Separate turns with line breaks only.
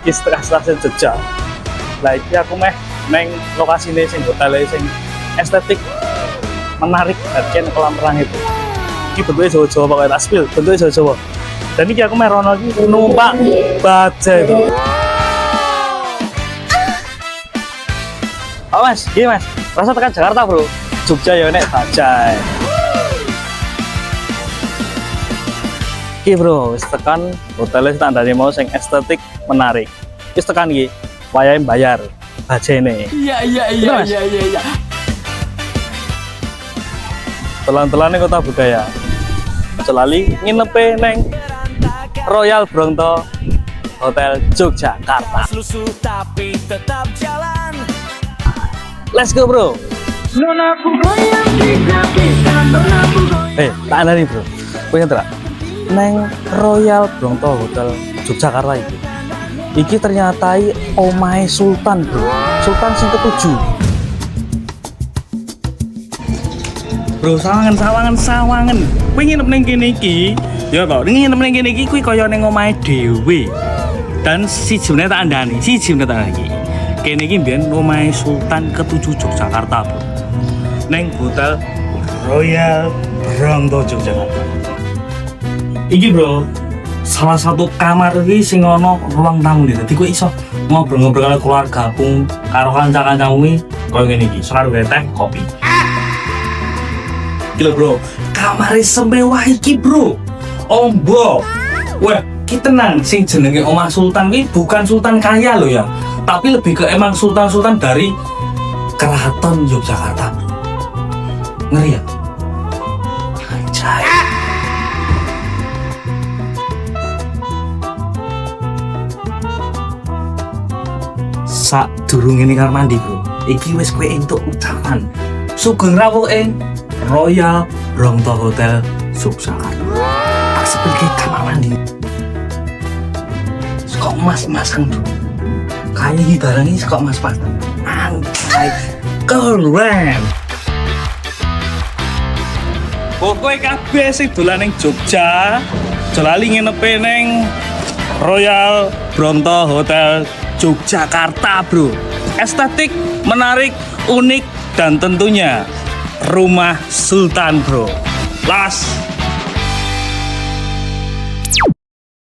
Iki stasiun Jogja. Lah iki aku meh neng lokasine sing hotel sing estetik menarik dan kolam renang itu. Iki bentuknya Jawa-Jawa pokoknya tak spill, bentuknya Jawa-Jawa. Dan ini aku meh rono iki numpak bajai. Oh mas, gini mas, rasa tekan Jakarta bro, Jogja ya nek bajai. Iki bro, wis tekan hotelnya standarnya mau sing estetik menarik. Wis tekan iki, wayahe bayar bajene. Iya. Telan-telane kota budaya. Celali nginepe neng Royal Bronto Hotel Yogyakarta. Let's go bro. Tak ada nih bro. Punya terak. Neng Royal Bronto Hotel Yogyakarta ini. Iki ternyata omahe Sultan bro. Sultan sing ketujuh. Bro, sawangan. Kowe nginep ning kene iki, ya kok nginep ning kene iki kuwi kaya ning omahe dhewe. Dan sijine tak andani, iki. Kene iki mbiyen omahe Sultan ketujuh Yogyakarta, bro. Neng Hotel Royal Bronto Yogyakarta. Iki, bro, salah satu kamar iki sing ana ruang tamu iki. Dadi kowe iso ngobrol-ngobrol karo keluargamu, karo kanca-kancamu iki koyo ngene iki, karo teh kopi. Gila bro, kamarnya semewah iki bro. Ombo. Wah, kita tenang, sing jenenge Omah Sultan ini bukan sultan kaya loh ya, tapi lebih ke emang sultan-sultan dari Keraton Yogyakarta. Ngeri ya? Anjay. Sak durung ini kamar mandi bro, iki wis kowe entuk ucapan sugeng rawuhe Royal Bronto Hotel Yogyakarta. Tak seperti kamar mandi. Kok mas-masan bro? Kayak ini barang ini kok mas-masan. Anjay, keren. Pokoknya kabeh sing dolan ning Jogja, jelali nginepe ning Royal Bronto Hotel Yogyakarta bro. Estetik, menarik, unik, dan tentunya rumah Sultan bro. Las